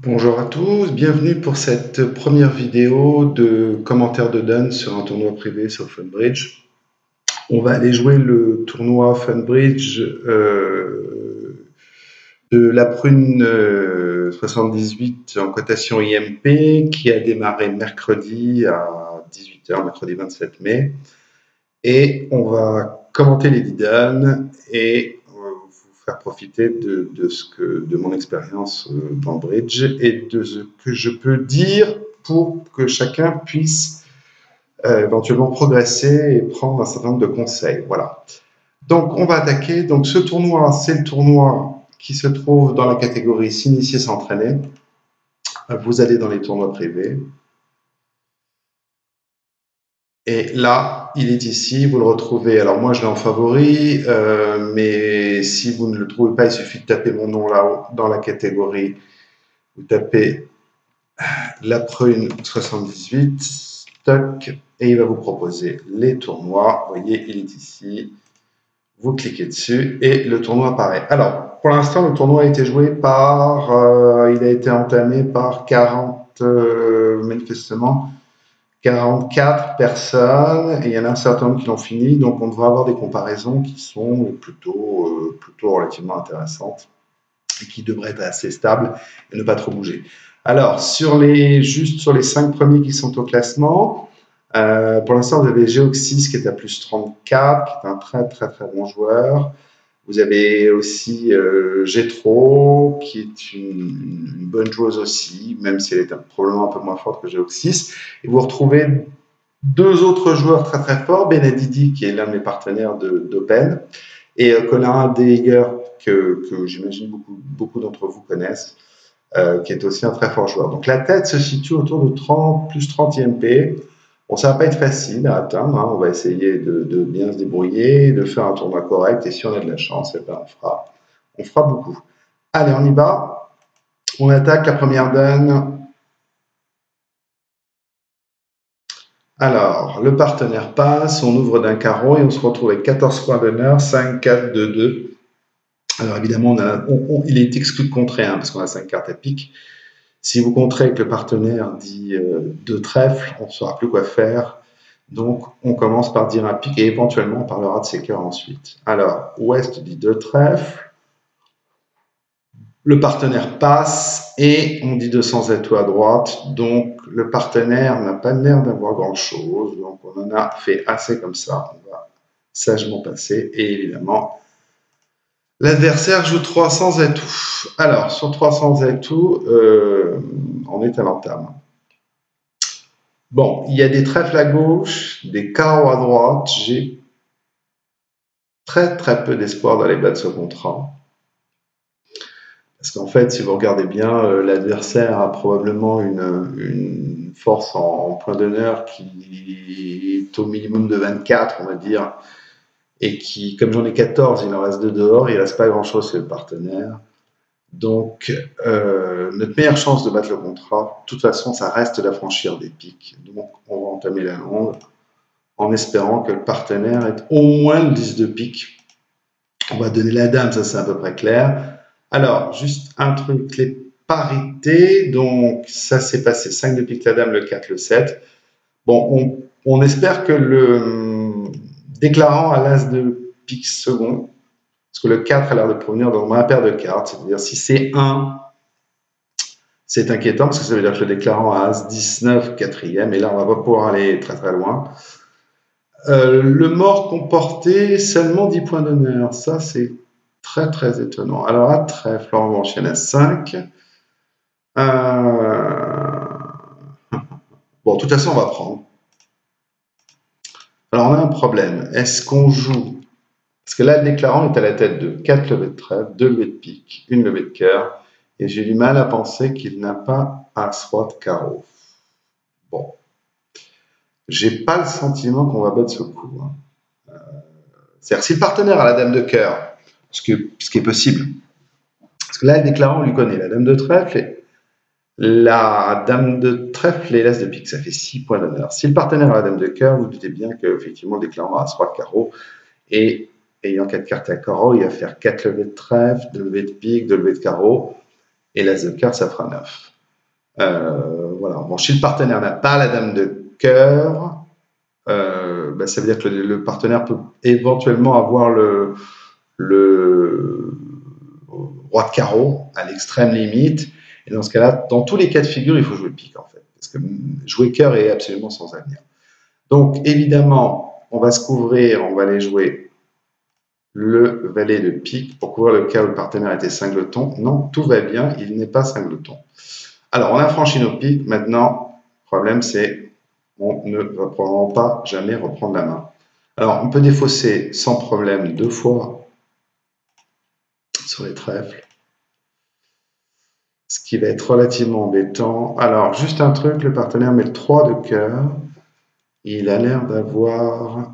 Bonjour à tous, bienvenue pour cette première vidéo de commentaires de Dan sur un tournoi privé sur Funbridge. On va aller jouer le tournoi Funbridge de la Prune 78 en cotation IMP qui a démarré mercredi à 18h, mercredi 27 mai. Et on va commenter les Didon et vous faire profiter de mon expérience dans le bridge et de ce que je peux dire pour que chacun puisse éventuellement progresser et prendre un certain nombre de conseils. Voilà. Donc on va attaquer. Donc ce tournoi, c'est le tournoi qui se trouve dans la catégorie s'initier, s'entraîner. Vous allez dans les tournois privés. Et là, il est ici, vous le retrouvez. Alors moi, je l'ai en favori, mais si vous ne le trouvez pas, il suffit de taper mon nom là-haut dans la catégorie. Vous tapez la prune 78, stock, et il va vous proposer les tournois. Vous voyez, il est ici. Vous cliquez dessus et le tournoi apparaît. Alors, pour l'instant, le tournoi a été joué il a été entamé par 40, manifestement, 44 personnes et il y en a un certain nombre qui l'ont fini, donc on devrait avoir des comparaisons qui sont plutôt relativement intéressantes et qui devraient être assez stables et ne pas trop bouger. Alors, juste sur les 5 premiers qui sont au classement, pour l'instant, vous avez Geoxys qui est à plus 34, qui est un très très très bon joueur. Vous avez aussi Getro, qui est une bonne joueuse aussi, même si elle est probablement un peu moins forte que Geoxys. Et vous retrouvez deux autres joueurs très très forts, Benedidi, qui est l'un de mes partenaires d'Open, et Colin Deiger, que j'imagine beaucoup d'entre vous connaissent, qui est aussi un très fort joueur. Donc la tête se situe autour de 30, plus 30 IMP. Bon, ça va pas être facile à atteindre, hein. On va essayer de bien se débrouiller, de faire un tournoi correct, et si on a de la chance, eh ben on fera beaucoup. Allez, on y va. On attaque la première donne. Alors, le partenaire passe, on ouvre d'un carreau et on se retrouve avec 14 points d'honneur, 5, 4, 2, 2. Alors évidemment, il est exclu de contrer, hein, parce qu'on a 5 cartes à pique. Si vous contrez avec le partenaire dit 2 trèfles, on ne saura plus quoi faire. Donc, on commence par dire un pic et éventuellement, on parlera de ses cœurs ensuite. Alors, Ouest dit 2 trèfles. Le partenaire passe et on dit 200 étoiles à droite. Donc, le partenaire n'a pas l'air d'avoir grand-chose. Donc, on en a fait assez comme ça. On va sagement passer. Et évidemment, l'adversaire joue 300 atouts. Alors, sur 300 atouts, on est à l'entame. Bon, il y a des trèfles à gauche, des carreaux à droite. J'ai très très peu d'espoir d'aller battre ce contrat. Parce qu'en fait, si vous regardez bien, l'adversaire a probablement une force en point d'honneur qui est au minimum de 24, on va dire, et qui, comme j'en ai 14, il en reste 2 dehors, il ne reste pas grand-chose sur le partenaire. Donc, notre meilleure chance de battre le contrat, de toute façon, ça reste d'affranchir des pics. Donc, on va entamer la longue en espérant que le partenaire ait au moins le 10 de pique. On va donner la dame, ça c'est à peu près clair. Alors, juste un truc, les parités, donc ça s'est passé 5 de pique la dame, le 4, le 7. Bon, on espère que le déclarant a l'as de pique second, parce que le 4 a l'air de provenir dans ma paire de cartes, c'est-à-dire si c'est 1, c'est inquiétant, parce que ça veut dire que le déclarant a as 19, quatrième, et là on va pas pouvoir aller très très loin. Le mort comportait seulement 10 points d'honneur, ça c'est très très étonnant. Alors à trèfle, on enchaîne à 5. Bon, de toute façon, on va prendre. Alors on a un problème. Est-ce qu'on joue? Parce que là, le déclarant est à la tête de 4 levées de trèfle, 2 levées de pique, 1 levée de cœur. Et j'ai du mal à penser qu'il n'a pas as roi de carreau. Bon. J'ai pas le sentiment qu'on va battre ce coup, hein. C'est-à-dire, si le partenaire a la dame de cœur, ce qui est possible, parce que là, le déclarant, on lui connaît la dame de trèfle et la dame de trèfle et l'as de pique, ça fait 6 points d'honneur. Si le partenaire a la dame de cœur, vous doutez bien qu'effectivement, le déclarant a as-roi de carreau, et ayant 4 cartes à carreau, il va faire 4 levées de trèfle, 2 levées de pique, 2 levées de carreau, et l'as de cœur, ça fera 9. Voilà. Bon, si le partenaire n'a pas la dame de cœur, ça veut dire que le partenaire peut éventuellement avoir le roi de carreau à l'extrême limite. Et dans ce cas-là, dans tous les cas de figure, il faut jouer pique en fait. Parce que jouer cœur est absolument sans avenir. Donc évidemment, on va se couvrir, on va aller jouer le valet de pique pour couvrir le cas où le partenaire était cingleton. Non, tout va bien, il n'est pas cingleton. Alors, on a franchi nos piques. Maintenant, le problème, c'est on ne va probablement pas jamais reprendre la main. Alors, on peut défausser sans problème 2 fois sur les trèfles, ce qui va être relativement embêtant. Alors, juste un truc, le partenaire met le 3 de cœur. Il a l'air d'avoir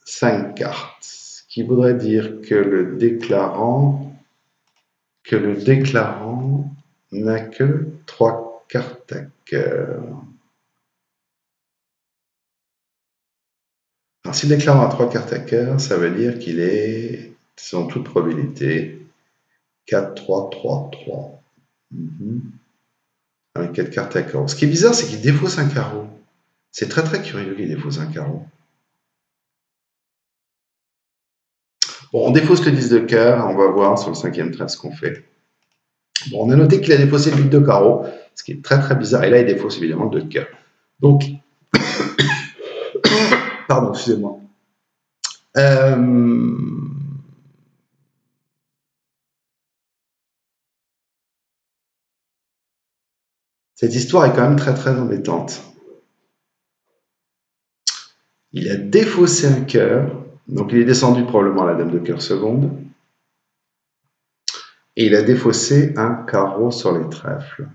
5 cartes, ce qui voudrait dire que le déclarant n'a que 3 cartes à cœur. Alors, si le déclarant a 3 cartes à cœur, ça veut dire qu'il est, selon toute probabilité, 4, 3, 3, 3. Avec 4 cartes à carreau. Ce qui est bizarre, c'est qu'il défausse un carreau. C'est très très curieux qu'il défausse un carreau. Bon, on défausse le 10 de cœur, on va voir sur le 5e trèfle ce qu'on fait. Bon, on a noté qu'il a défaussé le 8 de carreau, ce qui est très très bizarre, et là il défausse évidemment le 2 de cœur. Donc, pardon, excusez-moi. Cette histoire est quand même très très embêtante. Il a défaussé un cœur, donc il est descendu probablement à la dame de cœur seconde, et il a défaussé un carreau sur les trèfles.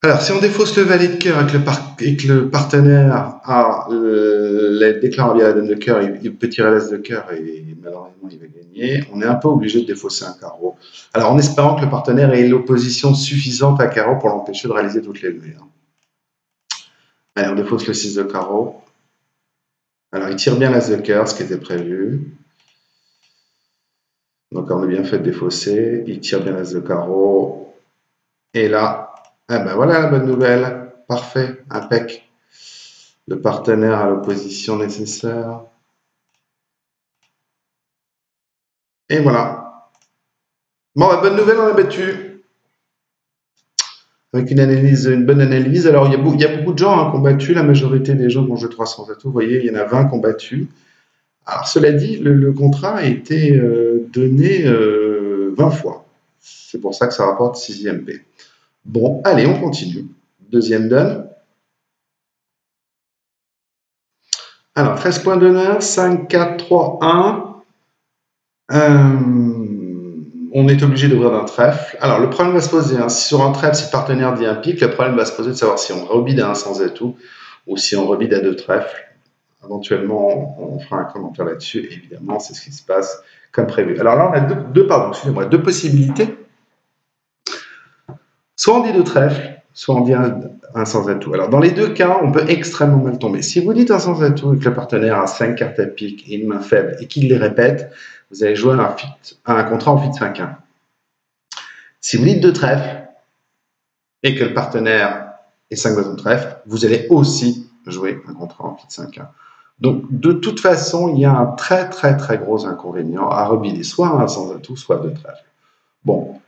Alors, si on défausse le valet de cœur et que le partenaire a déclaré bien la dame de cœur, il peut tirer l'as de cœur et malheureusement il va gagner. On est un peu obligé de défausser un carreau. Alors, en espérant que le partenaire ait l'opposition suffisante à carreau pour l'empêcher de réaliser toutes les levées. Allez, on défausse le 6 de carreau. Alors, il tire bien l'as de cœur, ce qui était prévu. Donc, on a bien fait de défausser. Il tire bien l'as de carreau. Et là, eh ben voilà la bonne nouvelle. Parfait, impec. Le partenaire a l'opposition nécessaire. Et voilà. Bon, la bonne nouvelle, on a battu. Avec une bonne analyse. Alors, il y a beaucoup de gens qui ont battu. La majorité des gens qui ont joué 300 atouts. Vous voyez, il y en a 20 qui ont battu. Alors, cela dit, le contrat a été donné 20 fois. C'est pour ça que ça rapporte 6e P. Bon, allez, on continue. Deuxième donne. Alors, 13 points d'honneur, 5, 4, 3, 1. On est obligé d'ouvrir d'un trèfle. Alors, le problème va se poser, hein, sur un trèfle, si le partenaire dit un pic, le problème va se poser de savoir si on rebide à un sans atout ou si on rebide à 2 trèfles. Éventuellement, on fera un commentaire là-dessus. Évidemment, c'est ce qui se passe comme prévu. Alors là, on a deux possibilités. Soit on dit 2 trèfles, soit on dit un sans atout. Alors, dans les deux cas, on peut extrêmement mal tomber. Si vous dites un sans atout et que le partenaire a 5 cartes à pique et une main faible et qu'il les répète, vous allez jouer un contrat en fit 5-1. Si vous dites 2 trèfles et que le partenaire est 5 bâtons de trèfle, vous allez aussi jouer un contrat en fit 5-1. Donc, de toute façon, il y a un très très très gros inconvénient à rebider soit un sans atout, soit 2 trèfles. Bon,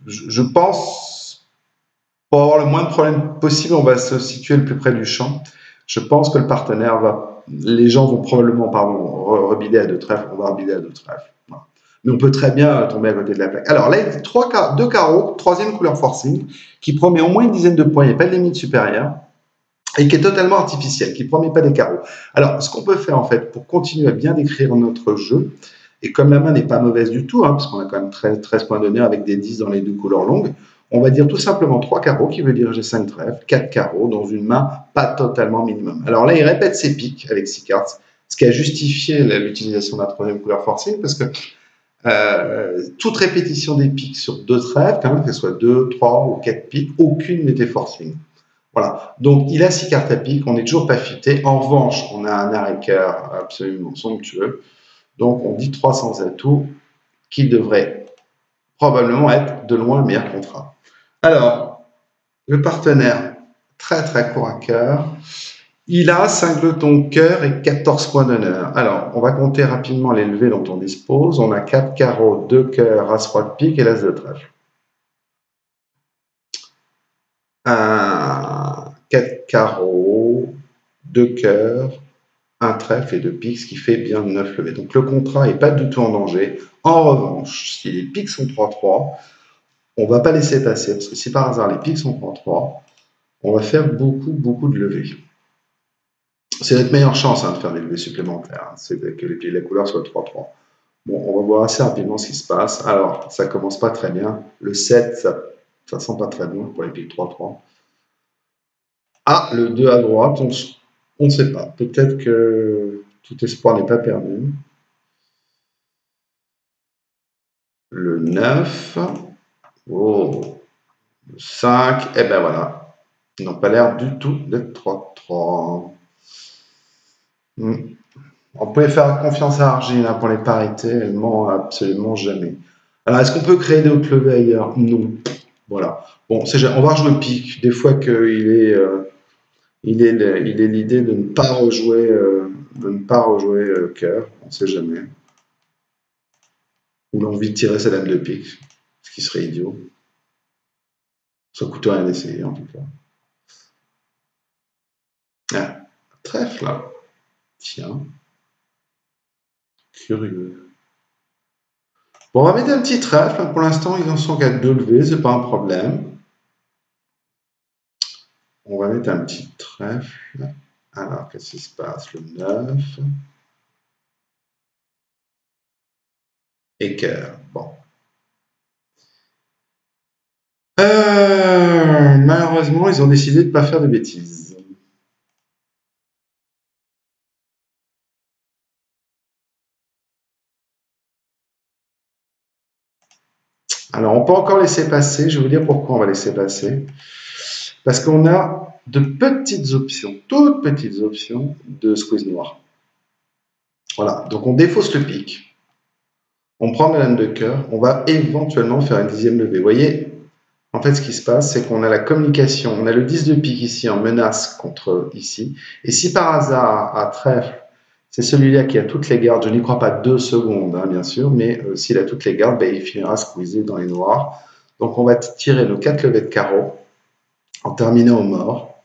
je pense, pour avoir le moins de problèmes possible, on va se situer le plus près du champ. Je pense que le partenaire les gens vont probablement, rebider à 2 trèfles, on va rebider à 2 trèfles. Voilà. Mais on peut très bien tomber à côté de la plaque. Alors là, il y a 2 carreaux, troisième couleur forcing, qui promet au moins une dizaine de points, il n'y a pas de limite supérieure, et qui est totalement artificiel, qui ne promet pas des carreaux. Alors, ce qu'on peut faire, en fait, pour continuer à bien décrire notre jeu, et comme la main n'est pas mauvaise du tout, parce qu'on a quand même 13 points d'honneur avec des 10 dans les 2 couleurs longues, on va dire tout simplement 3 carreaux, qui veut dire j'ai 5 trèfles, 4 carreaux dans une main pas totalement minimum. Alors là, il répète ses piques avec 6 cartes, ce qui a justifié l'utilisation de la troisième couleur forcing, parce que toute répétition des piques sur 2 trèfles, que ce soit 2, 3 ou 4 piques, aucune n'était forcing. Voilà. Donc, il a 6 cartes à pique, on n'est toujours pas fité. En revanche, on a un arrêt-cœur absolument somptueux. Donc, on dit 300 atouts qui devrait probablement être de loin le meilleur contrat. Alors, le partenaire, très très court à cœur, il a 5 jetons cœur et 14 points d'honneur. Alors, on va compter rapidement les levées dont on dispose. On a 4 carreaux, 2 cœurs, as-roi de pique et l'as de trèfle. 4 carreaux, 2 cœurs, un trèfle et 2 piques, ce qui fait bien 9 levées. Donc le contrat n'est pas du tout en danger. En revanche, si les piques sont 3-3, on ne va pas laisser passer, parce que si par hasard les piques sont 3-3, on va faire beaucoup de levées. C'est notre meilleure chance de faire des levées supplémentaires, c'est que la couleur soit 3-3. Bon, on va voir assez rapidement ce qui se passe. Alors, ça commence pas très bien. Le 7, ça sent pas très bon pour les piques 3-3. Ah, le 2 à droite, on ne sait pas. Peut-être que tout espoir n'est pas perdu. Le 9. Oh, le 5. Et ben voilà. Ils n'ont pas l'air du tout d'être 3-3. On pouvait faire confiance à Argile pour les parités, elle ment absolument jamais. Alors, est-ce qu'on peut créer d'autres levées ailleurs? Non. Voilà. Bon, on va rejouer pique. Des fois qu'il est, il est l'idée de ne pas rejouer, cœur. On ne sait jamais. Ou l'envie de tirer sa dame de pique, ce qui serait idiot. Ça coûte rien d'essayer en tout cas. Ah, trèfle là. Tiens. Curieux. Bon, on va mettre un petit trèfle. Pour l'instant, ils en sont qu'à 2 levées, c'est pas un problème. On va mettre un petit trèfle. Alors, qu'est-ce qui se passe? Le 9. Et cœur. Bon. Malheureusement, ils ont décidé de ne pas faire de bêtises. Alors, on peut encore laisser passer. Je vais vous dire pourquoi on va laisser passer. Parce qu'on a de petites options, toutes petites options de squeeze noir. Voilà. Donc, on défausse le pic. On prend la dame de cœur. On va éventuellement faire une 10e levée. Vous voyez, en fait, ce qui se passe, c'est qu'on a la communication. On a le 10 de pique ici en menace contre ici. Et si par hasard, à trèfle, c'est celui-là qui a toutes les gardes, je n'y crois pas 2 secondes, bien sûr, mais s'il a toutes les gardes, il finira squeezé dans les noirs. Donc on va tirer nos 4 levées de carreau en terminant au mort.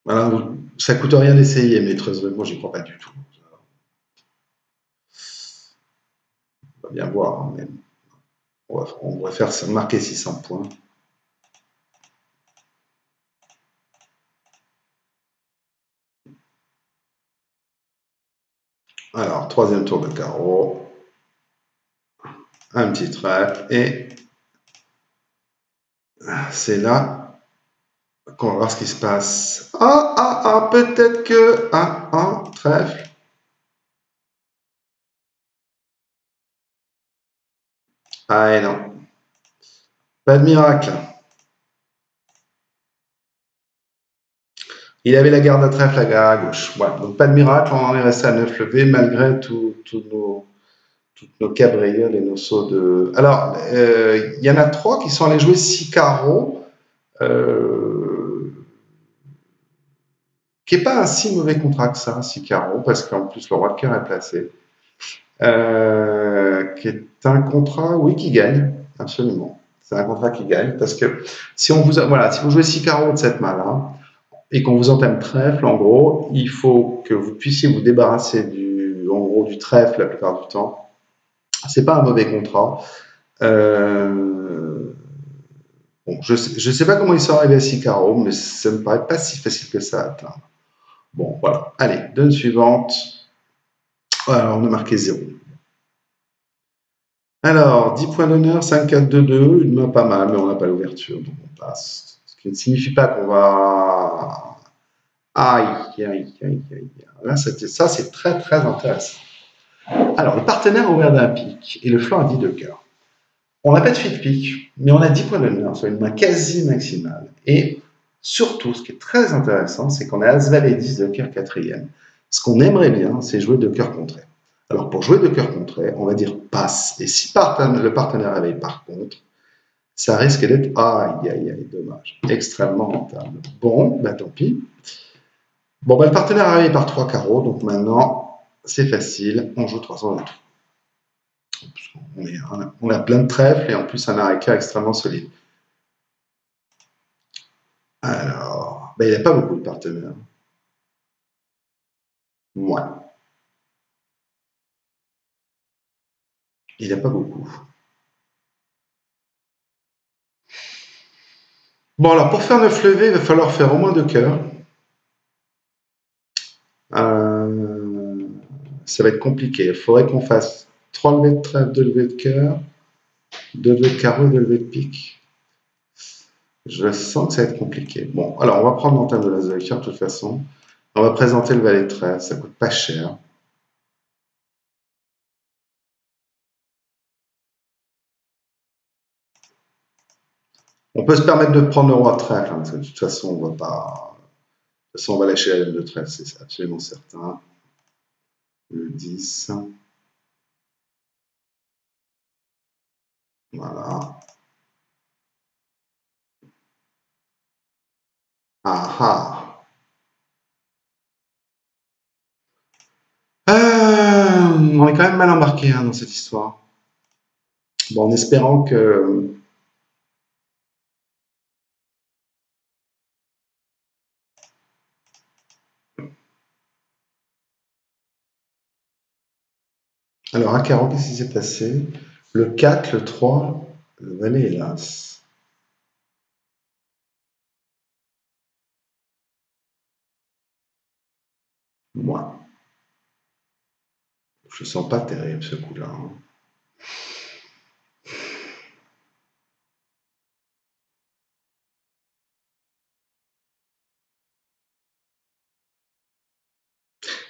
Voilà, ça ne coûte rien d'essayer, mais très honnêtement, j'y crois pas du tout. On va bien voir, mais on va faire marquer 600 points. Alors, 3e tour de carreau. Un petit trèfle et c'est là qu'on va voir ce qui se passe. Peut-être que trèfle. Ah et non, pas de miracle. Il avait la garde à trèfle à gauche. Voilà, donc pas de miracle, on en est resté à 9 levées malgré toutes nos cabrioles et nos sauts de... Alors, il y en a 3 qui sont allés jouer 6 carreaux, qui n'est pas un si mauvais contrat que ça, 6 carreaux, parce qu'en plus le roi de cœur est placé. Qui est un contrat, oui, qui gagne, absolument. C'est un contrat qui gagne, parce que si on vous, voilà, si vous jouez 6 carreaux de cette main-là, et qu'on vous entame trèfle, en gros, il faut que vous puissiez vous débarrasser du trèfle la plupart du temps. C'est pas un mauvais contrat. Bon, je sais pas comment ils sont arrivés à 6 carreaux, mais ça me paraît pas si facile que ça à atteindre. Bon, voilà. Allez, donne suivante. Alors, on a marqué 0. Alors, 10 points d'honneur, 5, 4, 2, 2, une main pas mal, mais on n'a pas l'ouverture, donc on passe. Ce qui ne signifie pas qu'on va... Aïe. Là, ça, c'est très intéressant. Alors, le partenaire a ouvert d'un pic et le flanc a dit de cœur. On n'a pas de suite pique, mais on a 10 points d'honneur, soit une main quasi maximale. Et surtout, ce qui est très intéressant, c'est qu'on a As-Valet 10 de cœur quatrième. Ce qu'on aimerait bien, c'est jouer de cœur contré. Alors pour jouer de cœur contré, on va dire passe. Et si le partenaire réveille par contre, ça risque d'être, aïe, aïe, aïe, dommage, extrêmement rentable. Bon, bah tant pis. Bon, bah le partenaire a réveillé par 3 carreaux, donc maintenant, c'est facile, on joue 323. On a plein de trèfles et en plus un arrêt extrêmement solide. Alors, bah, il n'a pas beaucoup de partenaires. Moi. Il n'a pas beaucoup. Bon, alors pour faire 9 levées, il va falloir faire au moins 2 cœurs. Ça va être compliqué. Il faudrait qu'on fasse 3 levées de trèfle, 2 levées de cœur, 2 levées de carreau et 2 levées de pique. Je sens que ça va être compliqué. Bon, alors on va prendre l'antenne de l'as de cœur de toute façon. On va présenter le valet de trèfle, ça coûte pas cher. On peut se permettre de prendre le roi de trèfle, hein, parce que de toute façon, on va pas. De toute façon, on va lâcher la dame de trèfle, c'est absolument certain. Le 10. Voilà. Ah ah. On est quand même mal embarqué hein, dans cette histoire. Bon, en espérant que. Alors, à carreau, qu'est-ce qui s'est passé? Le 4, le 3, le valet et l'as. Moi, je sens pas terrible ce coup-là. Hein.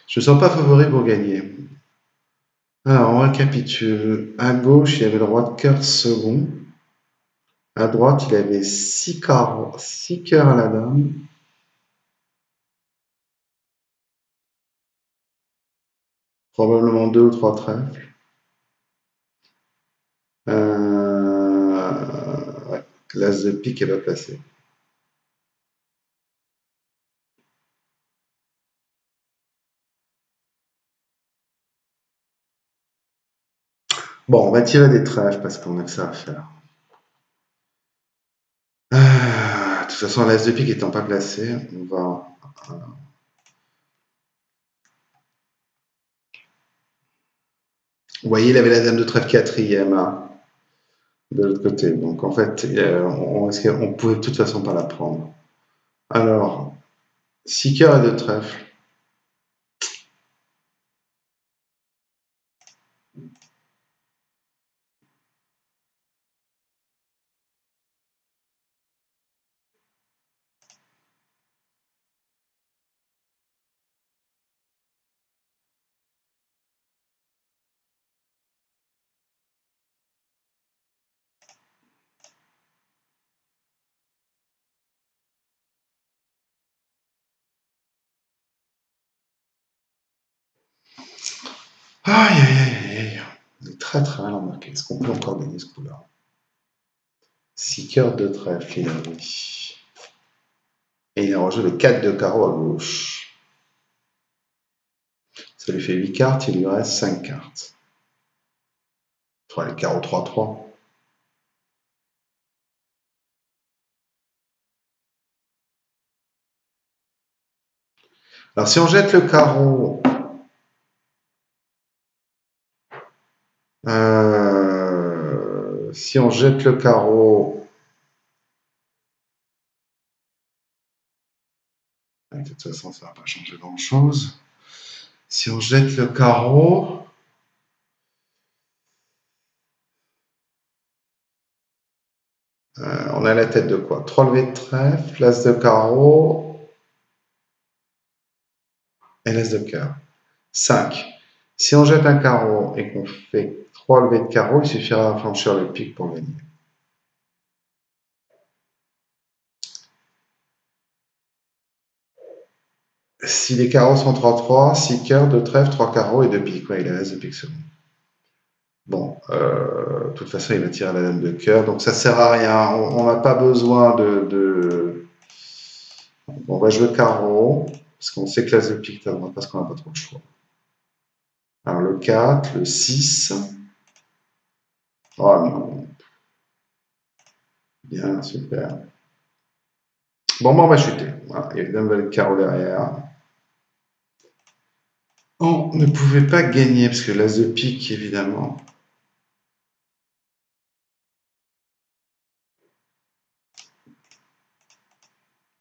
Je sens pas favori pour gagner. Alors, on récapitule. À gauche, il y avait le roi de cœur second. À droite, il avait 6 carreaux, 6 cœurs à la dame. Probablement 2 ou 3 trèfles. Ouais. L'as de pique est pas placé. Bon, on va tirer des trèfles parce qu'on a que ça à faire. De toute façon, l'as de pique étant pas placé, on va. Vous voyez, il avait la dame de trèfle quatrième hein, de l'autre côté. Donc en fait, on pouvait de toute façon pas la prendre. Alors, 6 cœurs et 2 trèfles. Aïe, aïe, aïe, aïe. On est très très mal embarqué. Est-ce qu'on peut encore gagner ce coup-là? 6 cœurs de trèfle, il a oui. Et il a rejoué le 4 de carreau à gauche. Ça lui fait 8 cartes, il lui reste 5 cartes. Il faudra les carreaux 3-3. Alors si on jette le carreau, si on jette le carreau, de toute façon ça ne va pas changer grand-chose. Si on jette le carreau, on a la tête de quoi? 3 levées de trèfle, l'as de carreau et l'as de cœur. 5. Si on jette un carreau et qu'on fait 3 levées de carreau, il suffira de franchir le pic pour gagner. Si les carreaux sont 3-3, 6 cœurs, 2 trèfles, 3 carreaux et 2 piques. Ouais, il reste 2 piques secondes. Bon, de toute façon, il va tirer la dame de cœur, donc ça sert à rien. On n'a pas besoin de... On va jouer carreau, parce qu'on sait que l'as de pique, parce qu'on n'a pas trop de choix. Alors le 4, le 6. Oh non. Bien, super. Bon, on va chuter. Voilà, il y a dame valet de carreau derrière. On ne pouvait pas gagner, parce que l'as de pique, évidemment.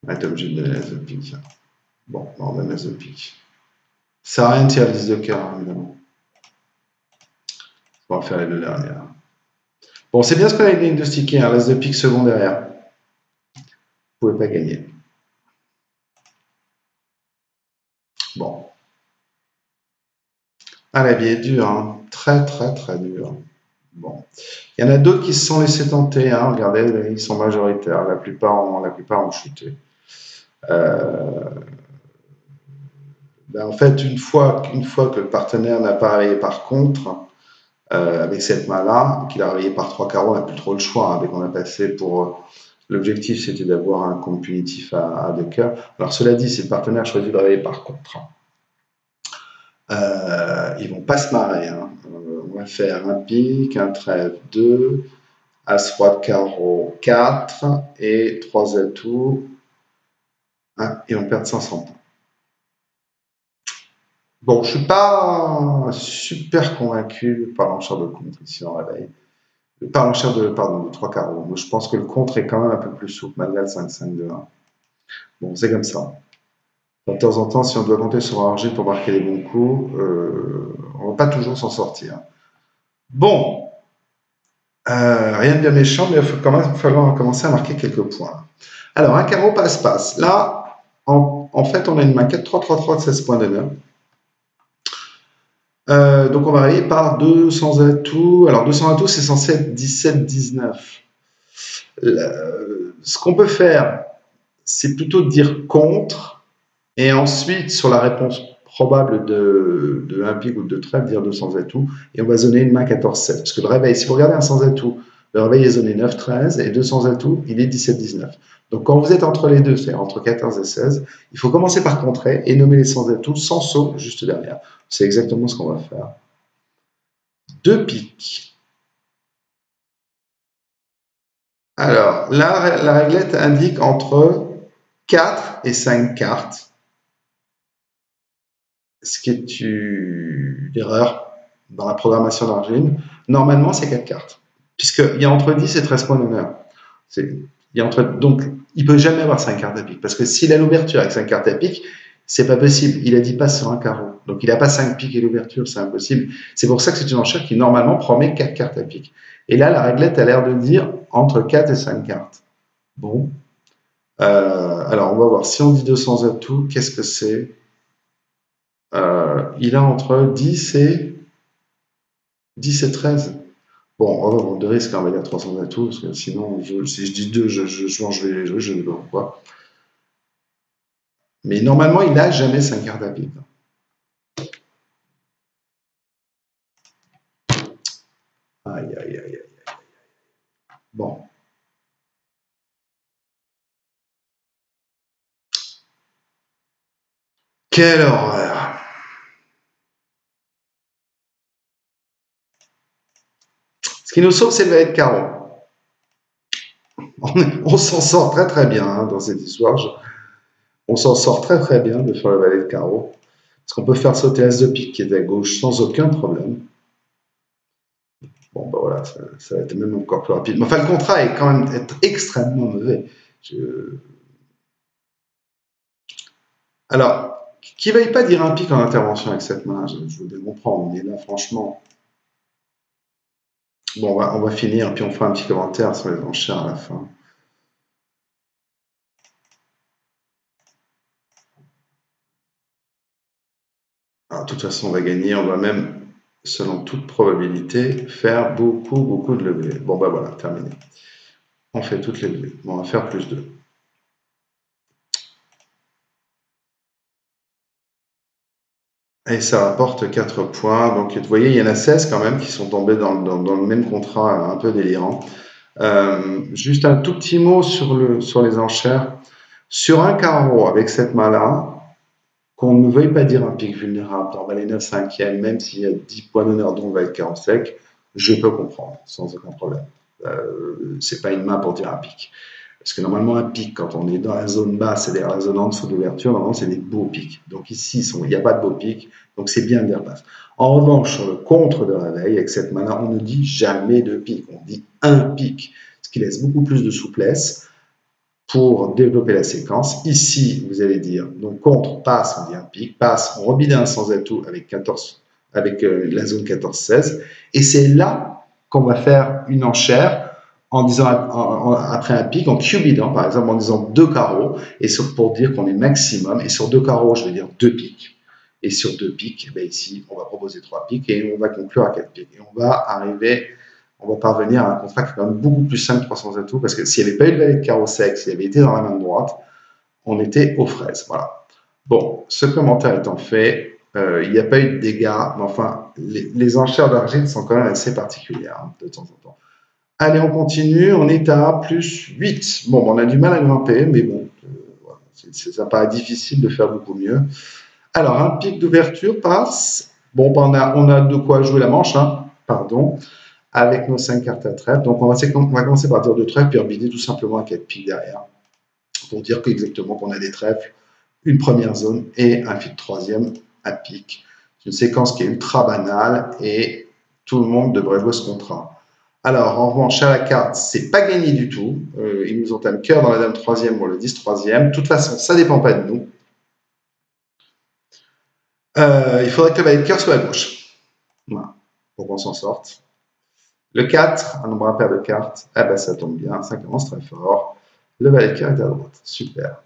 On va être obligé de donner l'as de pique. Bon, on donne l'as de pique. Ça n'a rien de tirer l'as de cœur, évidemment. On va faire les deux dernières. Bon, c'est bien ce qu'on a diagnostiqué, un l'as de pique second derrière. Vous ne pouvez pas gagner. Bon. Ah, la vie est dure, hein. Très, très, très dure. Bon. Il y en a d'autres qui se sont laissés tenter, hein. Regardez, ils sont majoritaires. La plupart ont chuté. En fait, une fois que le partenaire n'a pas réveillé par contre, avec cette main-là, qu'il a réveillé par 3 carreaux, on n'a plus trop le choix. Hein, dès qu'on a passé pour. L'objectif, c'était d'avoir un compte punitif à 2 cœurs. Alors, cela dit, si le partenaire choisit de réveiller par contre, ils vont pas se marrer. Hein. On va faire un pique, un trèfle 2, as roi de carreau 4 et 3 atouts. Hein, et on perd 500 points. Bon, je suis pas super convaincu par l'enchère de contre ici en réveil. Par l'enchère de 3 carreaux. Moi, je pense que le contre est quand même un peu plus souple, malgré le 5-5-2-1. Bon, c'est comme ça. De temps en temps, si on doit compter sur un argile pour marquer les bons coups, on ne va pas toujours s'en sortir. Bon, rien de bien méchant, mais il va quand même falloir commencer à marquer quelques points. Alors, un carreau passe-passe. Là, en fait, on a une main 4-3-3-3 de 16 points d'honneur. Donc, on va arriver par 200 atouts. Alors, 200 atouts, c'est censé être 17-19. Ce qu'on peut faire, c'est plutôt de dire contre, et ensuite, sur la réponse probable de 1 pique ou de 2 trèfles, dire 200 atouts, et on va zoner une main 14-7. Parce que le réveil, si vous regardez un sans atout, le réveil est zoné 9-13, et 200 atouts, il est 17-19. Donc quand vous êtes entre les deux, c'est-à-dire entre 14 et 16, il faut commencer par contrer et nommer les sans atouts sans saut juste derrière. C'est exactement ce qu'on va faire. 2 piques. Alors, là, la réglette indique entre 4 et 5 cartes, ce qui est une erreur dans la programmation d'Argile. Normalement, c'est 4 cartes, puisqu'il y a entre 10 et 13 points d'honneur. Donc, il ne peut jamais avoir 5 cartes à pique, parce que s'il a l'ouverture avec 5 cartes à pique, c'est pas possible. Il a 10 passes sur un carreau. Donc, il n'a pas 5 piques et l'ouverture, c'est impossible. C'est pour ça que c'est une enchère qui, normalement, promet 4 cartes à pique. Et là, la réglette a l'air de dire entre 4 et 5 cartes. Bon. Alors, on va voir. Si on dit 200 atouts, qu'est-ce que c'est? Il a entre 10 et 13. Bon, on va prendre de risques, on va dire 300 atouts, parce que sinon, si je dis 2, je mange les jouer, je ne sais pas pourquoi. Mais normalement, il n'a jamais 5 cartes à pique. Aïe, aïe, aïe, aïe. Bon. Quelle horreur! Ce qui nous sauve, c'est le valet de carreau. On s'en sort très très bien hein, dans cette histoire. On s'en sort très très bien de faire le valet de carreau. Parce qu'on peut faire sauter l'as de pique qui est à gauche sans aucun problème. Bon, ben voilà, ça a été même encore plus rapide. Mais enfin, le contrat est quand même extrêmement mauvais. Alors, qui ne veuille pas dire un pique en intervention avec cette main, je veux bien comprendre, mais là, franchement. Bon, on va finir, puis on fera un petit commentaire sur les enchères à la fin. Alors, de toute façon, on va gagner. On va même, selon toute probabilité, faire beaucoup de levées. Bon, bah voilà, terminé. On fait toutes les levées. Bon, on va faire plus 2. Et ça rapporte 4 points. Donc, vous voyez, il y en a 16 quand même qui sont tombés dans le même contrat un peu délirant. Juste un tout petit mot sur les enchères. Sur un carreau avec cette main-là, qu'on ne veuille pas dire un pic vulnérable dans valet 9 5e, même s'il y a 10 points d'honneur dont valet carreau sec, je peux comprendre sans aucun problème. C'est pas une main pour dire un pic. Parce que normalement, un pic, quand on est dans la zone basse, c'est-à-dire la zone en dessous d'ouverture, normalement, c'est des beaux pics. Donc ici, il n'y a pas de beaux pics, donc c'est bien de dire basse. En revanche, sur le contre de réveil, avec cette main-là, on ne dit jamais de pic, on dit un pic, ce qui laisse beaucoup plus de souplesse pour développer la séquence. Ici, vous allez dire, donc contre, passe, on dit un pic, passe, on rebidin sans atout avec, la zone 14-16, et c'est là qu'on va faire une enchère en disant après un pic, en cubidant par exemple, en disant 2 carreaux, et pour dire qu'on est maximum, et sur 2 carreaux, je vais dire 2 pics, et sur 2 pics, ben ici, on va proposer 3 pics, et on va conclure à 4 pics, et on va parvenir à un contrat qui est quand même beaucoup plus simple 300 atouts, parce que s'il n'y avait pas eu de valet de carreau sec, s'il avait été dans la main droite, on était aux fraises. Voilà. Bon, ce commentaire étant fait, il n'y a pas eu de dégâts, mais enfin, les enchères d'argile sont quand même assez particulières de temps en temps. Allez, on continue, on est à plus 8. Bon, on a du mal à grimper, mais bon, voilà, ça paraît difficile de faire beaucoup mieux. Alors, un pic d'ouverture passe. Bon, on a de quoi jouer la manche, hein, pardon, avec nos 5 cartes à trèfle. Donc, on va commencer par dire 2 trèfles, puis rebider tout simplement à 4 pics derrière, pour dire exactement qu'on a des trèfles, une première zone et un fil de troisième à pic. C'est une séquence qui est ultra banale et tout le monde devrait jouer ce contrat. Alors, en revanche, à la carte, c'est pas gagné du tout. Ils nous entament cœur dans la dame troisième ou le 10 troisième. De toute façon, ça dépend pas de nous. Il faudrait que le valet de cœur soit à gauche. Voilà, pour qu'on s'en sorte. Le 4, un nombre impair de cartes, eh ben ça tombe bien, ça commence très fort. Le valet de cœur est à droite, super.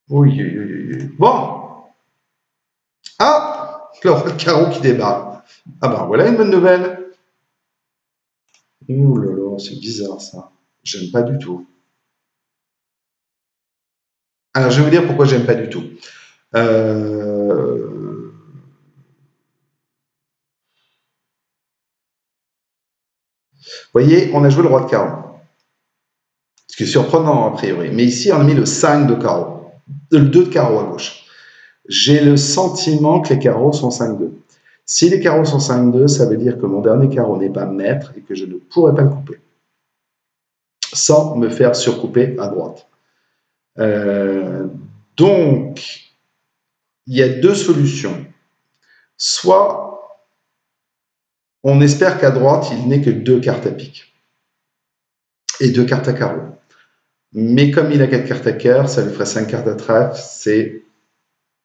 Oui, oui, oui, oui. Bon. Ah, le roi de carreau qui débarque. Ah ben voilà une bonne nouvelle. Ouh là là, c'est bizarre ça. J'aime pas du tout. Alors je vais vous dire pourquoi j'aime pas du tout. Vous voyez, on a joué le roi de carreau. Ce qui est surprenant a priori. Mais ici, on a mis le 5 de carreau. Le 2 de carreau à gauche. J'ai le sentiment que les carreaux sont 5-2. Si les carreaux sont 5-2, ça veut dire que mon dernier carreau n'est pas maître et que je ne pourrais pas le couper. Sans me faire surcouper à droite. Donc, il y a deux solutions. Soit on espère qu'à droite, il n'est que 2 cartes à pique et 2 cartes à carreau. Mais comme il a 4 cartes à cœur, ça lui ferait 5 cartes à trèfle. C'est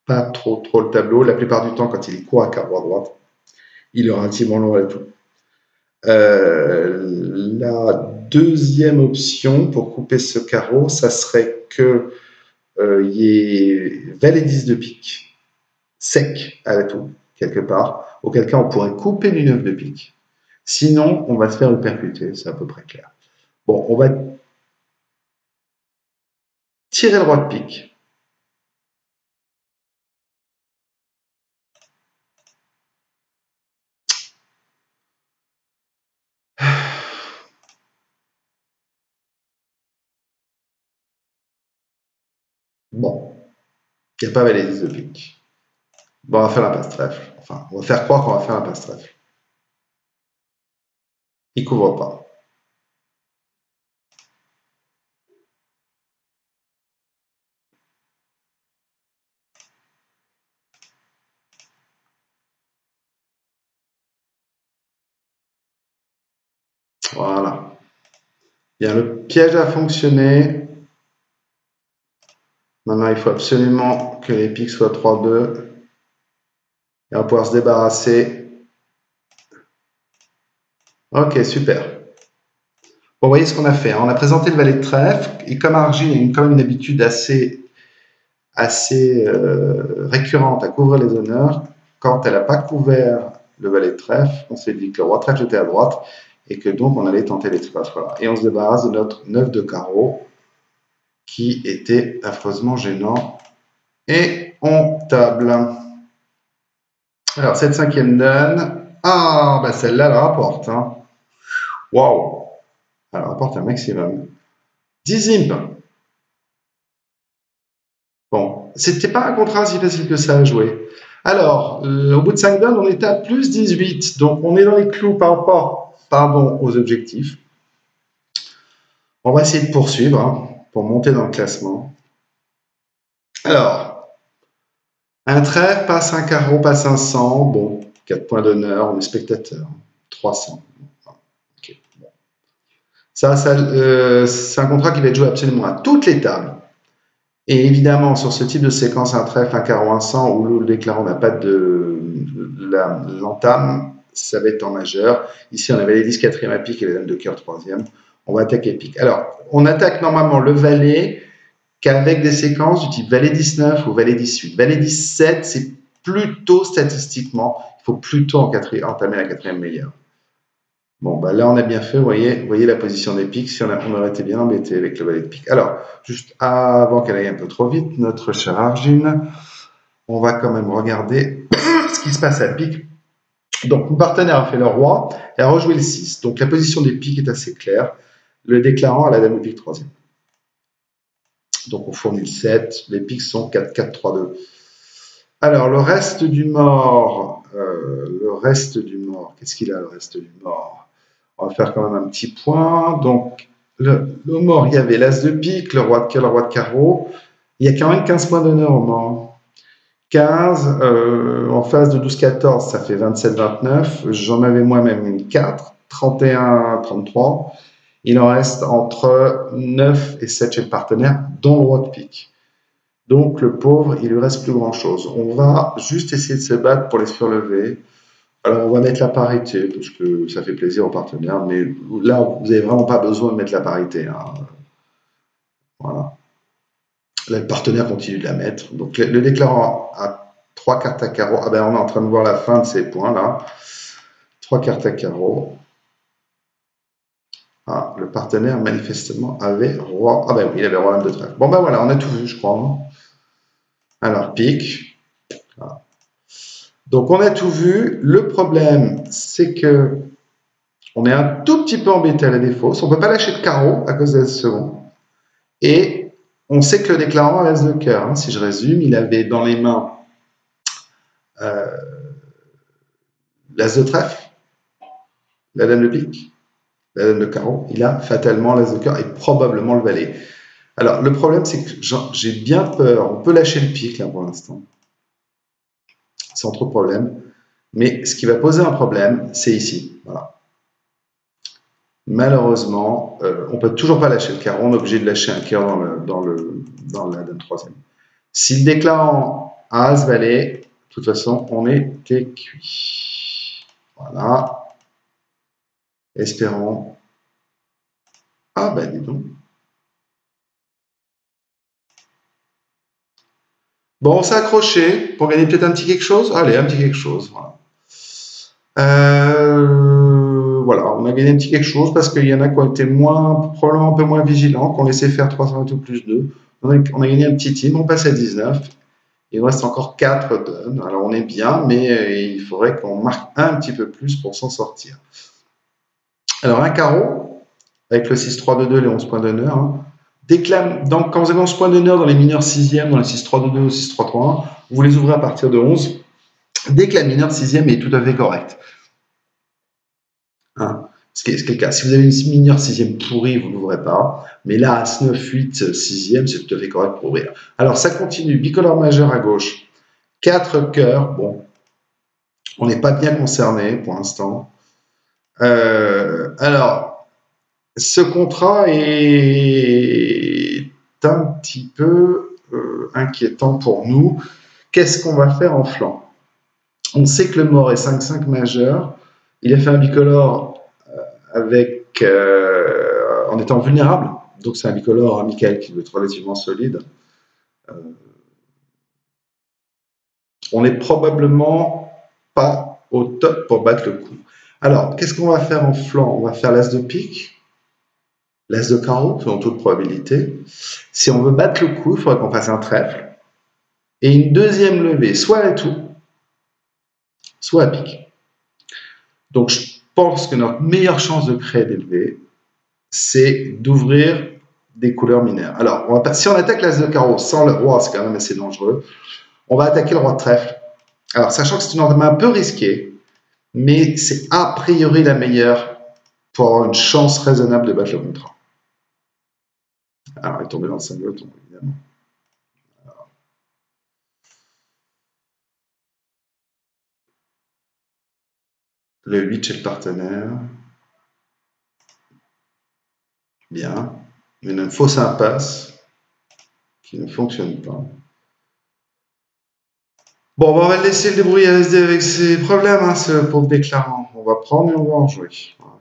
pas trop le tableau. La plupart du temps, quand il court à carreau à droite, il aura un petit ballon à tout. La deuxième option pour couper ce carreau, ça serait que y ait valet 10 de pique sec à la tour, quelque part, auquel cas on pourrait couper du 9 de pique. Sinon, on va se faire le percuter, c'est à peu près clair. Bon, on va tirer le roi de pique. Bon, il n'y a pas valet 10 de pique. Bon, on va faire la passe trèfle. Enfin, on va faire croire qu'on va faire la passe trèfle. Il couvre pas. Voilà. Bien, le piège a fonctionné. Maintenant, il faut absolument que les piques soient 3-2. Et on va pouvoir se débarrasser. Ok, super. Bon, vous voyez ce qu'on a fait, hein. On a présenté le valet de trèfle, et comme Argile a quand même une habitude assez récurrente à couvrir les honneurs, quand elle n'a pas couvert le valet de trèfle, on s'est dit que le roi de trèfle était à droite, et que donc on allait tenter les trèfles. Voilà. Et on se débarrasse de notre 9 de carreau, qui était affreusement gênant. Et on table. Alors, cette cinquième donne. Ah, bah celle-là, elle rapporte. Hein. Waouh! Elle rapporte un maximum. 10 imp. Bon, c'était pas un contrat si facile que ça à jouer. Alors, au bout de 5 donnes, on est à plus 18. Donc, on est dans les clous par rapport aux objectifs. On va essayer de poursuivre hein, pour monter dans le classement. Alors, un trèfle, passe un carreau, passe un 100. Bon, 4 points d'honneur, on est spectateur. 300. Okay, bon. Ça c'est un contrat qui va être joué absolument à toutes les tables. Et évidemment, sur ce type de séquence, un trèfle, un carreau, un 100, où le déclarant n'a pas de l'entame, ça va être en majeur. Ici, on avait les 10 quatrième à pique et les dames de cœur troisième. On va attaquer pique. Alors, on attaque normalement le valet qu'avec des séquences du type valet 19 ou valet 18. Valet 17, c'est plutôt statistiquement, il faut plutôt entamer la quatrième meilleure. Bon, bah là, on a bien fait, vous voyez la position des piques, si on aurait été bien embêté avec le valet de pique. Alors, juste avant qu'elle aille un peu trop vite, notre chère Argine, on va quand même regarder ce qui se passe à pique. Donc, mon partenaire a fait le roi et a rejoué le 6. Donc, la position des piques est assez claire. Le déclarant a la dame de pique troisième. Donc, on fournit le 7. Les piques sont 4, 4, 3, 2. Alors, le reste du mort, qu'est-ce qu'il a, le reste du mort? On va faire quand même un petit point. Donc, le mort, il y avait l'as de pique, le roi de cœur, le roi de carreau. Il y a quand même 15 points d'honneur au mort. 15, en face de 12-14, ça fait 27-29. J'en avais moi-même une 4, 31-33. Il en reste entre 9 et 7 chez le partenaire, dont le roi de pique. Donc, le pauvre, il lui reste plus grand-chose. On va juste essayer de se battre pour les surlever. Alors, on va mettre la parité, parce que ça fait plaisir aux partenaires, mais là, vous n'avez vraiment pas besoin de mettre la parité. Hein. Voilà. Là, le partenaire continue de la mettre. Donc, le déclarant a 3 cartes à carreau. Ah ben, on est en train de voir la fin de ces points-là. 3 cartes à carreau. Ah, le partenaire, manifestement, avait roi. Ah ben oui, il avait roi de trèfle. Bon ben voilà, on a tout vu, je crois. Alors, pique. Voilà. Donc, on a tout vu. Le problème, c'est que on est un tout petit peu embêté à la défausse. On ne peut pas lâcher de carreau à cause de l'as second. Et on sait que le déclarant a l'as de cœur. Hein. Si je résume, il avait dans les mains l'as de trèfle, la dame de pique, la dame de carreau. Il a fatalement l'as de cœur et probablement le valet. Alors, le problème, c'est que j'ai bien peur. On peut lâcher le pique, là, pour l'instant. Sans trop de problème. Mais ce qui va poser un problème, c'est ici. Voilà. Malheureusement, on ne peut toujours pas lâcher le carreau. On est obligé de lâcher un cœur dans la dame troisième. Si le déclarant a as valet, de toute façon, on est cuit. Voilà. Espérons. Ah ben dis donc. Bon, on s'est accroché pour gagner peut-être un petit quelque chose. Allez, un petit quelque chose. Voilà. Voilà, on a gagné un petit quelque chose parce qu'il y en a qui ont été probablement un peu moins vigilants, qui ont laissé faire 300 et plus 2. On a gagné un petit team, on passe à 19. Il nous reste encore 4 donnes. Alors on est bien, mais il faudrait qu'on marque un petit peu plus pour s'en sortir. Alors un carreau, avec le 6-3-2-2, les 11 points d'honneur. Hein. Donc quand vous avez 11 points d'honneur dans les mineurs 6e, dans les 6-3-2-2 ou 6-3-3-1, vous les ouvrez à partir de 11, dès que la mineure 6e est tout à fait correcte. Hein. Ce qui est le cas. Si vous avez une mineure 6e pourrie, vous ne l'ouvrez pas. Mais là, As 9, 8, 6e, c'est tout à fait correct pour ouvrir. Alors, ça continue. Bicolore majeur à gauche. 4 cœurs. Bon, on n'est pas bien concerné pour l'instant. Alors, ce contrat est un petit peu inquiétant pour nous. Qu'est-ce qu'on va faire en flanc? On sait que le mort est 5-5 majeur. Il a fait un bicolore avec en étant vulnérable. Donc c'est un bicolore, hein, Michael, qui doit être relativement solide. On n'est probablement pas au top pour battre le coup. Alors, qu'est-ce qu'on va faire en flanc? On va faire l'as de pique, l'as de carreau, selon toute probabilité. Si on veut battre le coup, il faudrait qu'on fasse un trèfle. Et une deuxième levée, soit à tout, soit à pique. Donc, je pense que notre meilleure chance de créer des levées, c'est d'ouvrir des couleurs mineures. Alors, si on attaque l'as de carreau sans le roi, c'est quand même assez dangereux. On va attaquer le roi de trèfle. Alors, sachant que c'est une entamée un peu risquée, mais c'est a priori la meilleure pour avoir une chance raisonnable de battre le contrat. Alors, elle est tombée dans le singleton, évidemment. Alors, le 8 chez le partenaire. Bien. Une fausse impasse qui ne fonctionne pas. Bon, on va le laisser le débrouiller à SD avec ses problèmes, hein, ce pauvre déclarant. On va prendre et on va en jouer. Voilà.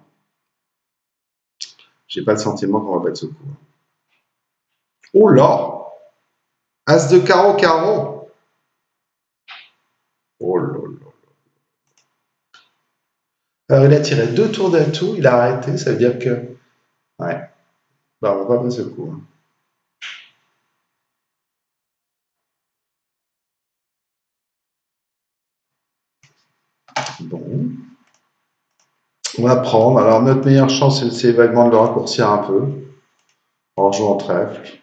J'ai pas le sentiment qu'on va battre ce coup. Oh là! As de carreau, carreau! Oh là là. Alors, il a tiré 2 tours d'atout, il a arrêté, ça veut dire que. Ouais. Bah, on va pas battre ce coup. Hein. Bon. On va prendre. Alors, notre meilleure chance, c'est vaguement de le raccourcir un peu. En jouant trèfle.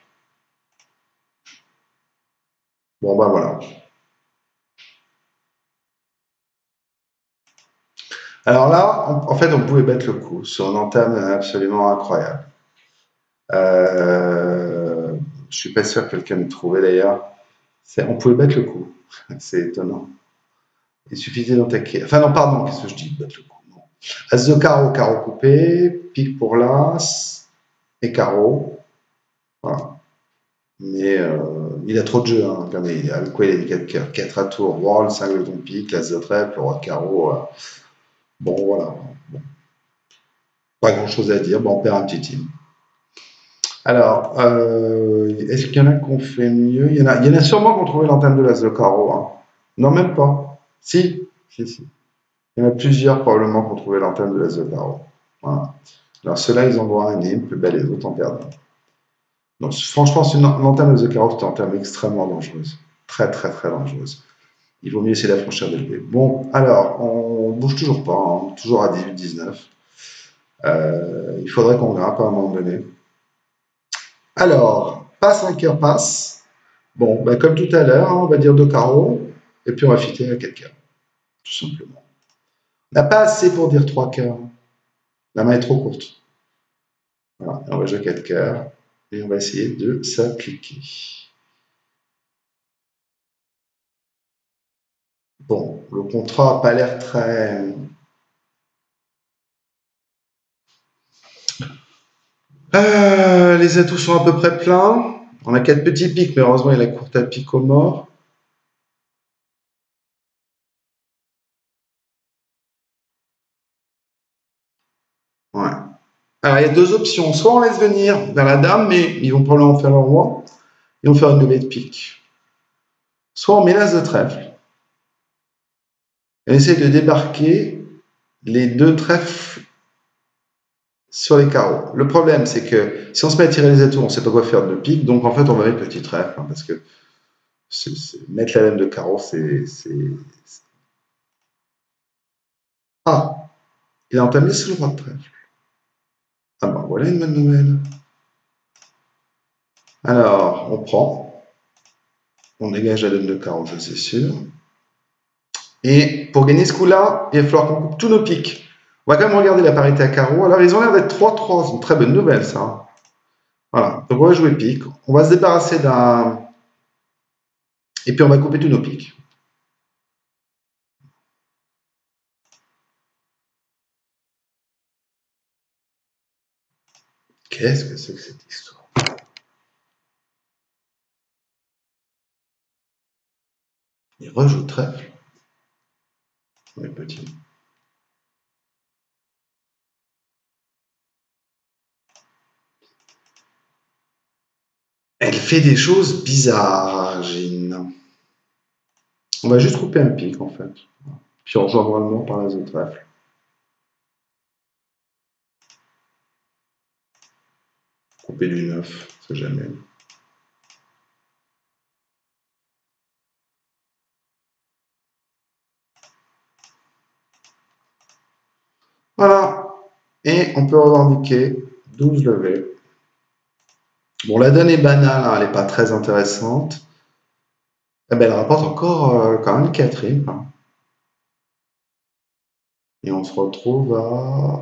Bon, bah voilà. Alors là, en fait, on pouvait battre le coup sur une entame absolument incroyable. Je suis pas sûr que quelqu'un m'ait trouvé d'ailleurs. On pouvait battre le coup. C'est étonnant. Il suffisait d'attaquer. Enfin, non, pardon, qu'est-ce que je dis? Battre le coup. Non. As de carreau, carreau coupé, pique pour l'as et carreau. Voilà. Mais il a trop de jeux. Hein. Regardez, avec quoi il a une 4 cœurs 4 à tour, roi, le 5 de ton pique, l'as de trèfle, le roi de carreau. Bon, voilà. Bon. Pas grand chose à dire. Bon, on perd un petit team. Alors, est-ce qu'il y en a qu'on fait mieux? Il y en a sûrement qui ont trouvé l'antenne de l'as de carreau. Hein. Non, même pas. Si, si, si. Il y en a plusieurs probablement qui ont trouvé l'antenne de l'as de carreau. Voilà. Alors, ceux-là, ils en voient un plus bas les autres en perdent. Donc, franchement, l'antenne de l'as de carreau, c'est une antenne extrêmement dangereuse. Très, très, très dangereuse. Il vaut mieux essayer d'approcher d'élever. Bon, alors, on bouge toujours pas, hein, toujours à 18-19. Il faudrait qu'on grimpe à un moment donné. Alors, passe 5 cœurs, passe. Bon, ben, comme tout à l'heure, hein, on va dire 2 carreaux, et puis on va fitter à 4 cœurs, tout simplement. On n'a pas assez pour dire 3 cœurs. La main est trop courte. Voilà, on va jouer 4 cœurs, et on va essayer de s'appliquer. Bon, le contrat n'a pas l'air très... les atouts sont à peu près pleins. On a 4 petits pics, mais heureusement, il y a la courte à pic au mort. Ouais. Alors, il y a 2 options. Soit on laisse venir vers la dame, mais ils vont probablement faire le roi, et on faire une levée de pique. Soit on met l'as de trèfle, et on essaie de débarquer les 2 trèfles sur les carreaux. Le problème, c'est que si on se met à tirer les atouts, on ne sait pas quoi faire de pique, donc en fait, on va mettre petit trèfle, hein, parce que mettre la dame de carreau, c'est... Ah, il a entamé sur le roi de trèfle. Ah ben, voilà une bonne nouvelle. Alors, on prend, on dégage la dame de carreau, ça c'est sûr. Et pour gagner ce coup-là, il va falloir qu'on coupe tous nos piques. On va quand même regarder la parité à carreau. Alors, ils ont l'air d'être 3-3, c'est une très bonne nouvelle, ça. Voilà, donc on va jouer pique. On va se débarrasser d'un... Et puis on va couper tous nos piques. Qu'est-ce que c'est que cette histoire? Il rejoue trèfle. On est petit. Elle fait des choses bizarres, Argine. On va juste couper un pic, en fait. Puis on rejoindra le mort par l'as de trèfle. Couper du 9, c'est jamais. Voilà. Et on peut revendiquer 12 levées. Bon, la donne est banale, hein, elle n'est pas très intéressante. Eh ben, elle rapporte encore quand même 4 rimes. Hein. Et on se retrouve à...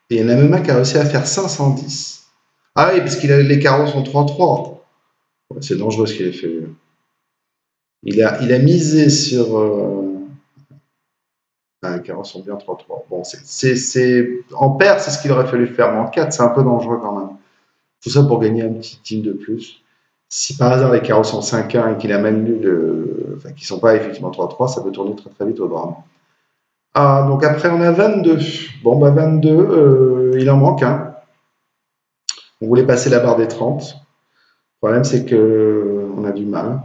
Et il y en a même un qui a réussi à faire 510. Ah oui, parce que les carreaux sont 3-3. Ouais, c'est dangereux ce qu'il a fait. Il a misé sur... les carreaux sont bien 3-3. Bon, en paire, c'est ce qu'il aurait fallu faire. Mais en 4, c'est un peu dangereux quand même. Tout ça pour gagner un petit team de plus. Si par hasard les carreaux sont 5-1 et qu'il amène nul, enfin, qu'ils ne sont pas effectivement 3-3, ça peut tourner très très vite au drame. Ah, donc après on a 22. Bon, bah 22, il en manque un. On voulait passer la barre des 30. Le problème, c'est qu'on a du mal.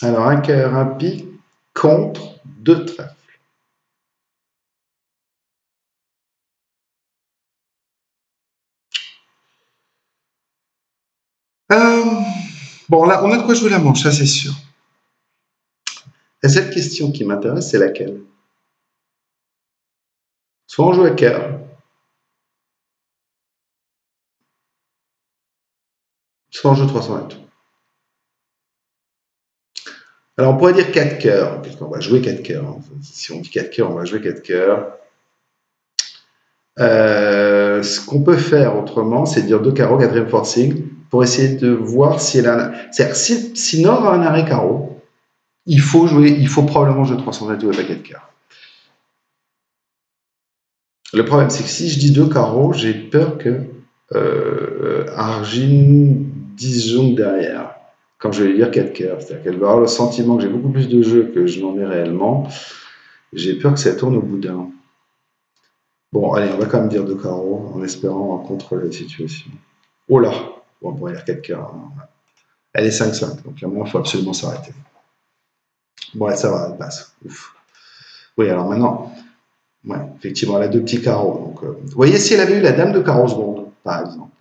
Alors, un cœur, un pic contre 2 trèfles. Euh, bon, là, on a de quoi jouer la manche, ça c'est sûr. Et cette question qui m'intéresse, c'est laquelle? Soit on joue à cœur, soit on joue 300 et tout. Alors, on pourrait dire 4 cœurs, puisqu'on va jouer 4 cœurs. Hein. Si on dit 4 cœurs, on va jouer 4 cœurs. Ce qu'on peut faire autrement, c'est dire 2 carreaux, quatrième forcing, pour essayer de voir si elle a un... C'est-à-dire, si Nord a un arrêt carreau, il faut probablement jouer 300 et tout et pas 4 cœurs. Le problème, c'est que si je dis 2 carreaux, j'ai peur que Argine disjonque derrière. Quand je vais lui dire 4 cœurs, c'est-à-dire qu'elle va avoir le sentiment que j'ai beaucoup plus de jeu que je n'en ai réellement. J'ai peur que ça tourne au boudin. Bon, allez, on va quand même dire 2 carreaux en espérant contrôler la situation. Oh là! Bon, on pourrait dire 4 cœurs. Hein. Elle est 5-5, donc à un moment, il faut absolument s'arrêter. Bon, ouais, ça va, elle passe. Ouf. Oui, alors maintenant, ouais, effectivement, elle a 2 petits carreaux. Donc, vous voyez, si elle avait eu la dame de carreau seconde, par exemple,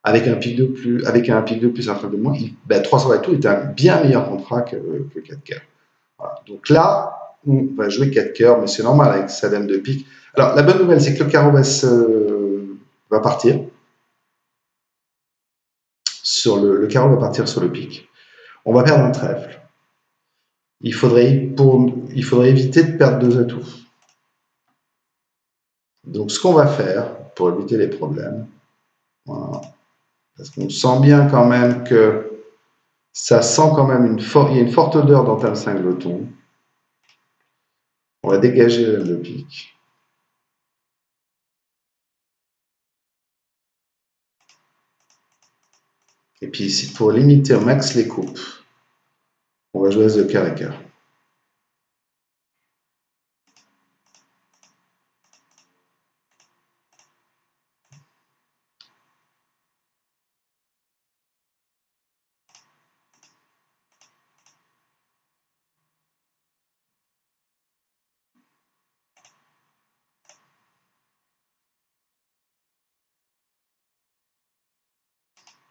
avec un pic de plus, un trèfle de moins, 300 et tout est un bien meilleur contrat que 4 cœurs. Voilà. Donc là, on va jouer 4 cœurs, mais c'est normal avec sa dame de pique. Alors, la bonne nouvelle, c'est que le carreau va partir. Le carreau va partir sur le pic. On va perdre un trèfle. Il faudrait éviter de perdre 2 atouts. Donc, ce qu'on va faire pour éviter les problèmes, voilà, parce qu'on sent bien quand même que ça sent quand même il y a une forte odeur d'entame cingleton. On va dégager la dame de pique. Et puis ici, pour limiter au max les coupes, on va jouer as de cœur et cœur.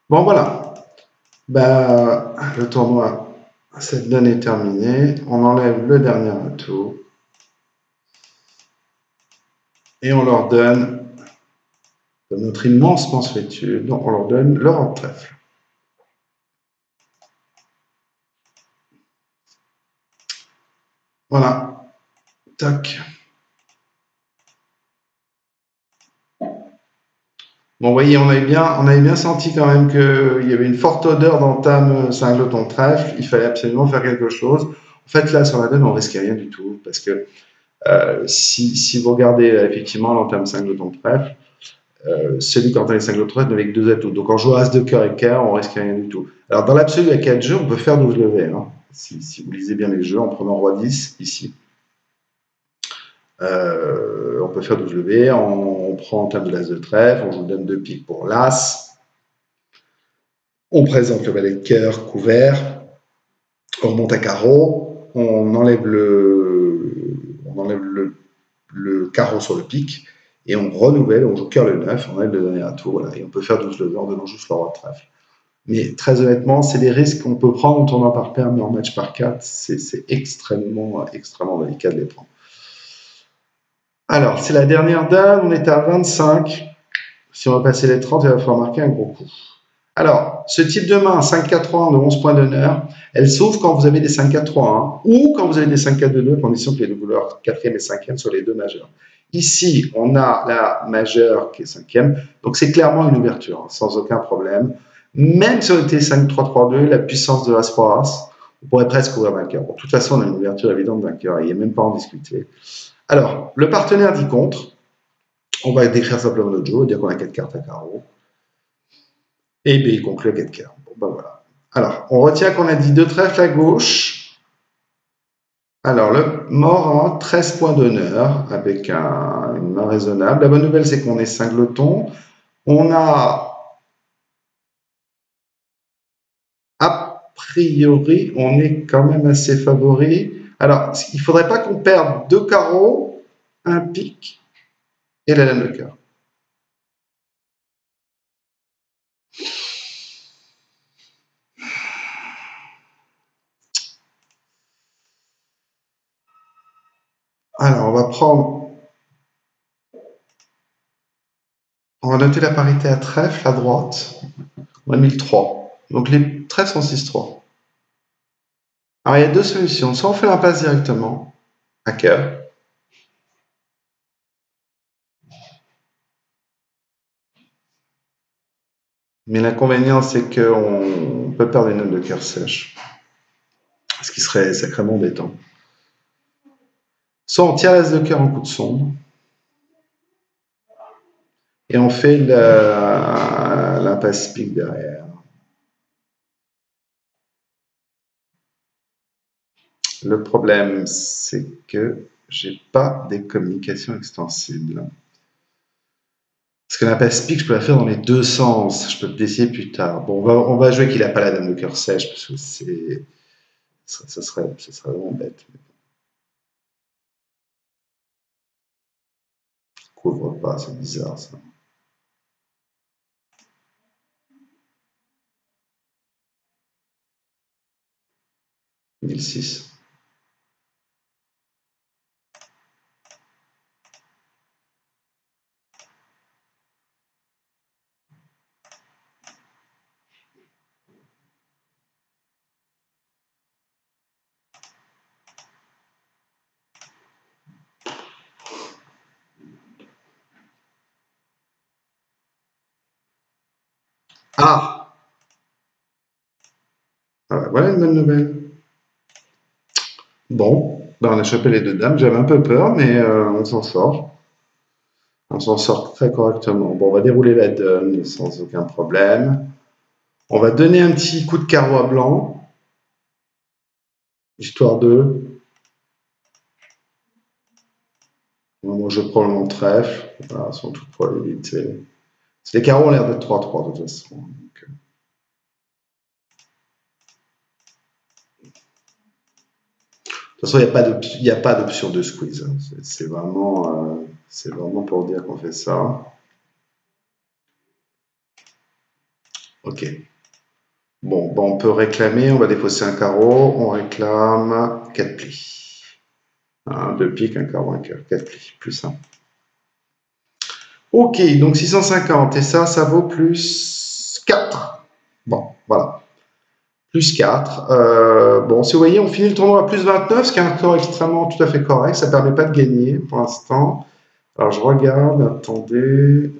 Bon, voilà. Le tournoi, cette donne est terminée. On enlève le dernier atout. Et on leur donne, de notre immense mansuétude, on leur donne leur de trèfle. Voilà. Tac. Bon, vous voyez, on avait bien senti quand même qu'il y avait une forte odeur d'entame cingleton trèfle. Il fallait absolument faire quelque chose. En fait, là, sur la donne, on ne risquait rien du tout. Parce que si vous regardez effectivement l'entame cingleton trèfle, celui qui entame les cingleton trèfle n'avait que 2 atouts. Donc, en jouant as de cœur et cœur, on ne risquait rien du tout. Alors, dans l'absolu, à 4 jeux, on peut faire 12 levées. Hein. Si vous lisez bien les jeux, en prenant roi 10 ici. On peut faire 12 levées, on prend en table de l'as de trèfle, on joue dame de pique pour l'as. On présente le valet de cœur couvert, on monte à carreau, on enlève le carreau sur le pic, et on renouvelle, on joue cœur le 9, on enlève le dernier atout, voilà, et on peut faire 12 levées en donnant juste le roi de trèfle. Mais très honnêtement, c'est des risques qu'on peut prendre en tournoi par paire, mais en match par 4, c'est extrêmement délicat de les prendre. Alors, c'est la dernière dalle, on est à 25. Si on va passer les 30, il va falloir marquer un gros coup. Alors, ce type de main, 5-4-3 de 11 points d'honneur, elle s'ouvre quand vous avez des 5-4-3-1 ou quand vous avez des 5-4-2-2, à condition que les deux couleurs 4e et 5e soient les deux majeurs. Ici, on a la majeure qui est 5e, donc c'est clairement une ouverture, hein, sans aucun problème. Même si on était 5-3-3-2, la puissance de As-As, on pourrait presque ouvrir vainqueur. Bon, de toute façon, on a une ouverture évidente de vainqueur, il n'y a même pas à en discuter. Alors, le partenaire dit contre. On va décrire simplement notre jeu, dire qu'on a 4 cartes à carreau. Et bien, il conclut à 4 cartes. Bon, ben voilà. Alors, on retient qu'on a dit 2 trèfles à gauche. Alors, le mort a 13 points d'honneur avec une main raisonnable. La bonne nouvelle, c'est qu'on est singleton. On a, a priori, on est quand même assez favori. Alors, il ne faudrait pas qu'on perde 2 carreaux, un pic et la dame de cœur. Alors, on va noter la parité à trèfle à droite. On a mis le 3. Donc les trèfles sont 6-3. Alors il y a deux solutions. Soit on fait l'impasse directement, à cœur. Mais l'inconvénient, c'est qu'on peut perdre une note de cœur sèche. Ce qui serait sacrément embêtant. Soit on tire l'as de cœur en coup de sombre. Et on fait l'impasse pique derrière. Le problème, c'est que j'ai pas des communications extensibles. Parce que l'impasse pique, je peux la faire dans les deux sens. Je peux le décider plus tard. Bon, on va jouer qu'il n'a pas la dame de cœur sèche, parce que ça serait vraiment bête. Couvre pas, c'est bizarre ça. « 1006. Ah, voilà une bonne nouvelle. Bon, ben on a chopé les deux dames. J'avais un peu peur, mais on s'en sort. On s'en sort très correctement. Bon, on va dérouler la donne sans aucun problème. On va donner un petit coup de carreau à blanc, histoire de. Moi, je prends mon trèfle, voilà, sans toute probabilité. Les carreaux ont l'air d'être 3-3 de toute façon. Donc, de toute façon, il n'y a pas d'option de squeeze. Hein. C'est vraiment pour dire qu'on fait ça. Ok. Bon, on peut réclamer, on va défausser un carreau, on réclame 4 plis. 2 piques, un carreau, un cœur, 4 plis, plus 1. Ok, donc 650, et ça vaut plus 4. Bon, voilà. Plus 4. Bon, si vous voyez, on finit le tournoi à plus 29, ce qui est un score extrêmement tout à fait correct. Ça ne permet pas de gagner pour l'instant. Alors, je regarde, attendez.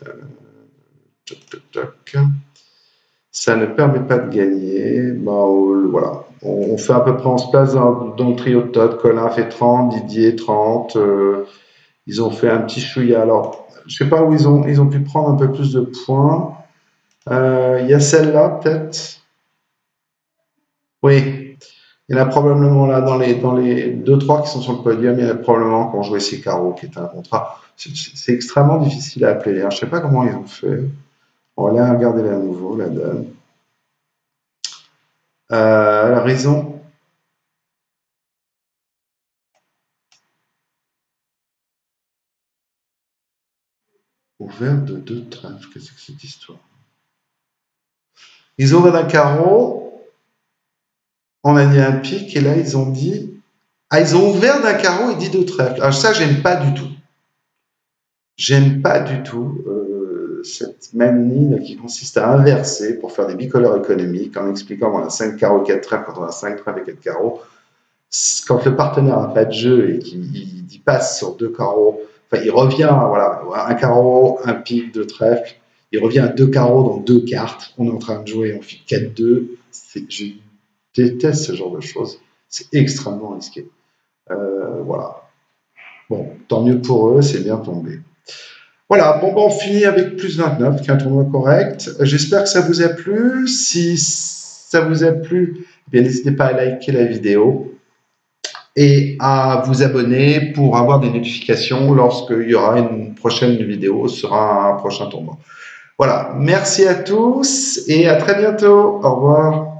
Ça ne permet pas de gagner. Bon, voilà. On fait à peu près, on se place dans le trio de Todd. Colin fait 30, Didier 30. Ils ont fait un petit chouïa. Alors, je ne sais pas où ils ont pu prendre un peu plus de points. Il y a celle-là, peut-être. Oui, il y en a probablement là dans les 2-3 qui sont sur le podium. Il y en a probablement qui ont joué ces carreaux, qui est un contrat. C'est extrêmement difficile à appeler. Je ne sais pas comment ils ont fait. On va aller regarder à nouveau la donne. La raison, ouvert de 2 trèfles, qu'est-ce que c'est cette histoire? Ils ont ouvert d'un carreau, on a dit un pic, et là ils ont dit, ah, ils ont ouvert d'un carreau et dit 2 trèfles. Alors ça, j'aime pas du tout. J'aime pas du tout cette manie là, qui consiste à inverser pour faire des bicolores économiques en expliquant qu'on a 5 carreaux, 4 trèfles quand on a 5 trèfles et 4 carreaux. Quand le partenaire n'a pas de jeu et qu'il passe sur 2 carreaux, enfin il revient, voilà, un carreau, un pic, 2 trèfles, il revient à 2 carreaux dans 2 cartes, on est en train de jouer, on fait 4-2, je déteste ce genre de choses, c'est extrêmement risqué. Voilà. Bon, tant mieux pour eux, c'est bien tombé. Voilà, bon, on finit avec plus 29, qui est un tournoi correct. J'espère que ça vous a plu. Si ça vous a plu, eh bien n'hésitez pas à liker la vidéo et à vous abonner pour avoir des notifications lorsqu'il y aura une prochaine vidéo, sera un prochain tournoi. Voilà, merci à tous et à très bientôt. Au revoir.